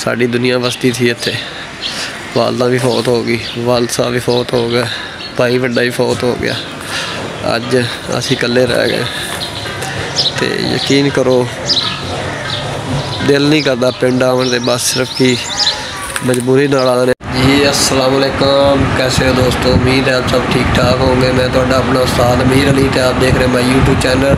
साड़ी दुनिया वसती थी इत्थे। वालदा भी फौत हो गई, वाल साहब भी फौत हो गया, भाई वड्डा भी फौत हो गया। अज असी कल्ले रह गए ते यकीन करो दिल नहीं करता पिंड आवन दे, बस सिर्फ की मजबूरी नाल आने। जी अस्सलाम वालेकुम, कैसे हो दोस्तों? उम्मीद है आप सब ठीक ठाक होंगे। मैं तो अपना उस्ताद अमीर अली ते आप देख रहे हैं माई यूट्यूब चैनल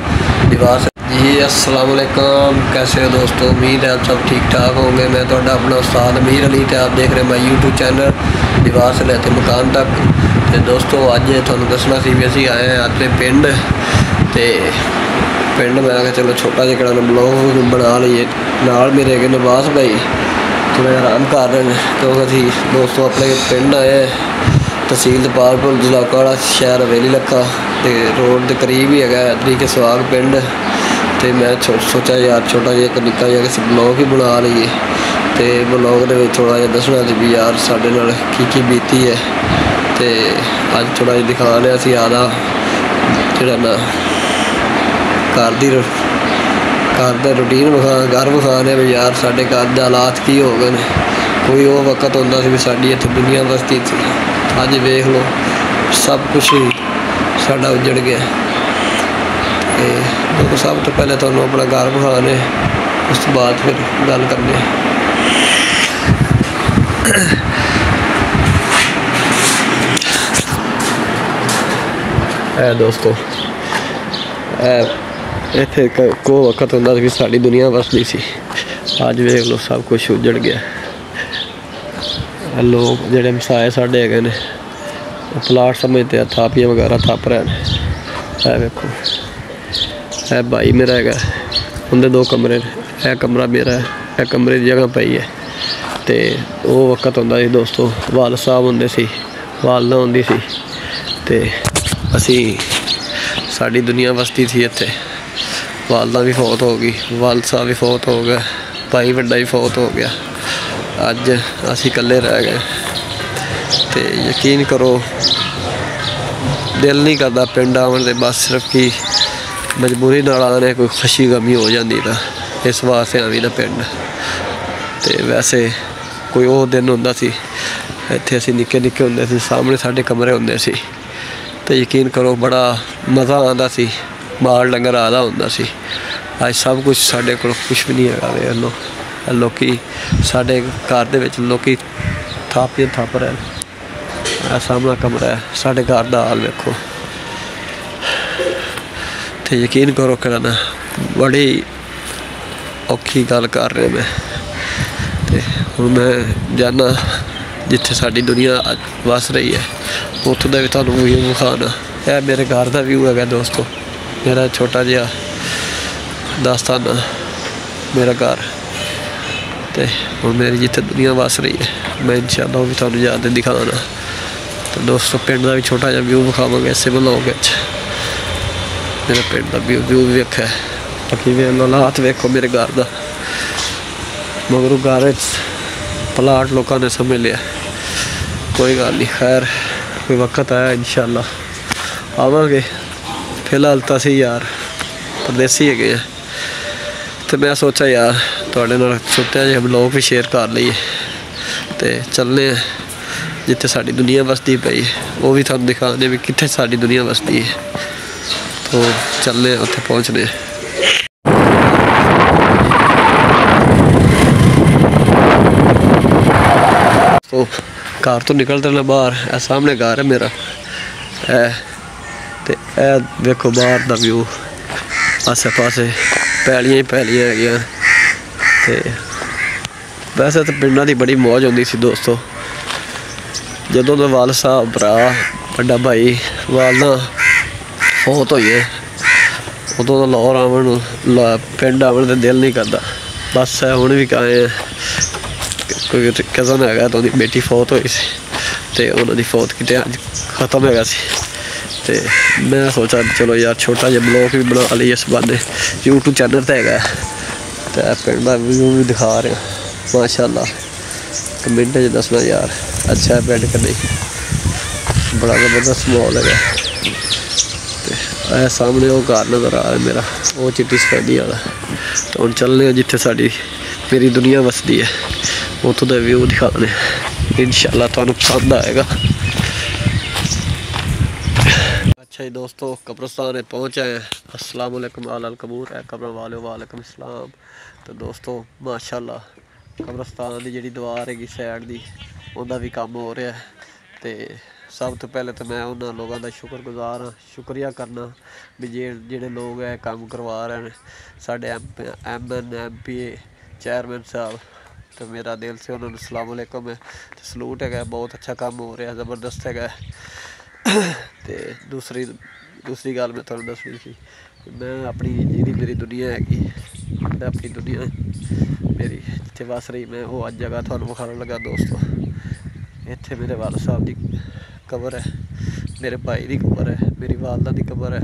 लिबास। जी अस्सलाम वालेकुम, कैसे हो दोस्तों? उम्मीद है आप सब ठीक ठाक होंगे। मैं तो अपना उस्ताद अमीर अली ते आप देख रहे हैं माई यूट्यूब चैनल लिबास लेते मकान तक। तो दोस्तों अज तुहानूं दसना सी भी असीं आए हैं अपने पिंड ते पिंड मैं आखिया चलो छोटा जिहा ब्लॉग बना लीए। नाल मेरे अगे नवाज भाई थोड़ा आराम कर रहे हैं क्योंकि असीं दोस्तों अपने पिंड आए हैं। तहसील दपालपुर जिला काला शहर हवेली लखा ते रोड के करीब ही है तरीके स्वाग पिंड। तो मैं सोचा यार छोटा जिहा एक निक्का जिहा किसी ब्लॉग ही बना लीए तो ब्लॉग के थोड़ा जिहा दसना सी भी यार साडे नाल की बीती है। तो अज थोड़ा जिहा दिखा रहे असीं आदा जिहड़ा ना घर का रूटीन घर विखा भी यार साढ़े घर के हालात की हो गए। कोई वो वक्त होंदा सी भी साडी इत्थे दुनिया बसती थी, अज वेख लो सब कुछ ही साडा उजड़ गया। तो सब तो पहले तुहानूं अपना घर विखाने, उस तो बाद फिर गल करने। दोस्तों इत्थे को वक्त होंदा सी साडी दुनिया वसदी सी, अज वेख लो सब कुछ उजड़ गया। लोग जिहड़े मसाए साडे हैगे ने प्लाट समझते हैं, थापियां वगैरह थप रहे हैं। वेखो है भाई मेरा है, उनके 2 कमरे ने, यह कमरा मेरा है, यह कमरे की जगह पई है। तो वो वक्त होंदा सी दोस्तों वाल साहब होंदे सी, वालदा होंदी सी ते असी साड़ी दुनिया वसती थी इत्थे। वालदा भी फौत हो गई, वाल साहब भी फौत हो गया, भाई वड्डा भी फौत हो गया। अज असी कल्ले रह गए तो यकीन करो दिल नहीं करता पिंड आवन दे, बस सिर्फ की मजबूरी नाल आने, कोई खुशी गमी हो जाती तो इस वास्ते आवी ना पिंड। तो वैसे कोई वो दिन होंदा सी इत्थे असीं निक्के निक्के होंदे सी, सामने साडे कमरे होंदे सी। तो यकीन करो बड़ा मज़ा आंदा सी, माल डंगर आदा होंदा सी। अज सब कुछ साडे कोल कुछ भी नहीं हैगा। वेख लो लोकी साडे घर दे विच लोकी थापियां थप रहे हैं। सामना कमरा है, साडे घर दा हाल वेखो। तो यकीन करो करना बड़ी औखी गल कर रहे मैं। तो हुण मैं जाना जिथे साडी दुनिया वस रही है उत्थों का भी तुहानूं व्यू विखाना। यह मेरे घर का व्यू है दोस्तों, मेरा छोटा जिहा दास्ताना मेरा घर। तो हुण मेरी जिथे दुनिया वस रही है मैं इंशाअल्लाह भी तुहानूं जाके दिखाना। तो दोस्तों पिंड का भी छोटा जिहा व्यू विखावांगे इसे ब्लॉग विच। मेरा पिंड का व्यू वेखा बाकी वे हालात वेखो मेरे घर का। मगरों घर प्लाट लोगों ने समझ लिया, कोई गल नहीं, खैर कोई वक्त आया इंशाअल्लाह आवांगे। फिलहाल तो असीं यार परदेसी है। तो मैं सोचा यार तुहाडे नाल छोटा जिहा ब्लॉग भी शेयर कर लईए। तो चलने जिथे साडी दुनिया वसदी पई वो भी तुहानूं दिखाने भी कित्थे साडी दुनिया वसदी है। तो चलने उत्थे पहुँचने। तो घर तो निकलते ना बाहर सामने घर है मेरा तो देखो बाहर का व्यू, आसे पासे पैलियां ही पैलियां है। तो वैसे तो पिंडों की बड़ी मौज होंदी सी दोस्तों। जदों तो वाल साहब भरा बड़ा भाई वालदा फौत होई है उदों तो लाहौर आवन पिंड आवन का दिल नहीं करता। बस हुण भी आए कोई कज़न है तो उनकी बेटी फौत हुई सी तो उन्होंने फौत की अज खत्म है। तो मैं सोचा चलो यार छोटा जिहा ब्लॉग भी बना ली इस बहाने, यूट्यूब चैनल तो है। तो पिंड का व्यू भी दिखा रहे माशाअल्लाह। कमेंट च दसना यार अच्छा है पिंड कि नहीं, बड़ा जबरदस्त माहौल है। तो सामने वो घर नज़र आ रहा है मेरा, वो चिट्टी सफेदी वाला। तो हम चलने जिथे साड़ी मेरी दुनिया वसदी है ਉੱਥੋਂ ਦਾ ਵਿਊ ਦਿਖਾਣੇ इंशाल्लाह ਤੁਹਾਨੂੰ पसंद आएगा। अच्छा जी दोस्तों, कब्रस्तान में पहुँच आए हैं। अस्सलाम वालेकुम आल कबूर है कब्र वाले वालेकुम सलाम। तो दोस्तों माशाल्लाह कब्रस्तान की जी दीवार हैगी साइड की उनका भी काम हो रहा है। तो सब तो पहले तो मैं उन्होंने लोगों का शुक्रगुजार हाँ, शुक्रिया करना भी जेडे लोग है काम करवा रहे हैं साढ़े MN MP चेयरमैन साहब। तो मेरा दिल से उन्होंने अस्सलाम वालेकुम है तो सलूट है। बहुत अच्छा काम हो रहा है, ज़बरदस्त है। तो दूसरी गल मैं थोड़ा दसनी थी, मैं अपनी जी मेरी दुनिया हैगी, मैं अपनी दुनिया मेरी जिथे बस रही मैं वो अज जगह थोड़ा विखाने लगा। दोस्तों इत्थे मेरे वाल साहब की कबर है, मेरे भाई की कबर है, मेरी वालदा की कबर है,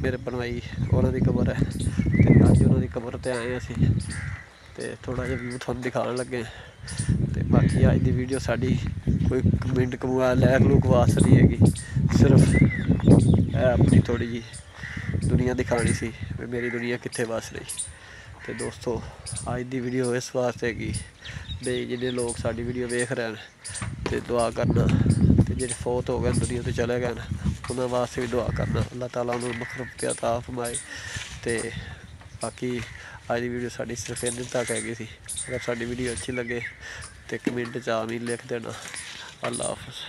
मेरे बनवाई उन्होंने कबर है। तो अज उन्होंने कबर पर आए असी तो थोड़ा जिहा व्यू थोड़ा दिखाने लगे। तो बाकी अज की वीडियो साड़ी कोई कमेंट कमुआ लैक लूक वास्ते नहीं हैगी, सिर्फ अपनी थोड़ी जी दुनिया दिखानी सी मेरी दुनिया कित्थे बस रही। तो दोस्तों अज की वीडियो इस वास्ते हैगी भी जिन्ने लोग साड़ी वीडियो वेख रहे हैं तो दुआ करना, तो जो फौत हो गए दुनिया तो चले गए उन्होंने वास्ते भी दुआ करना, अल्लाह ताला उन्होंने मखरत अता फरमाए। तो बाकी अज की वीडियो साड़ी सिर्फ इन्ने तक हैगी सी। अगर साड़ी वीडियो अच्छी लगे तो कमेंट च आमीन लिख देना। अल्लाह हाफिज़।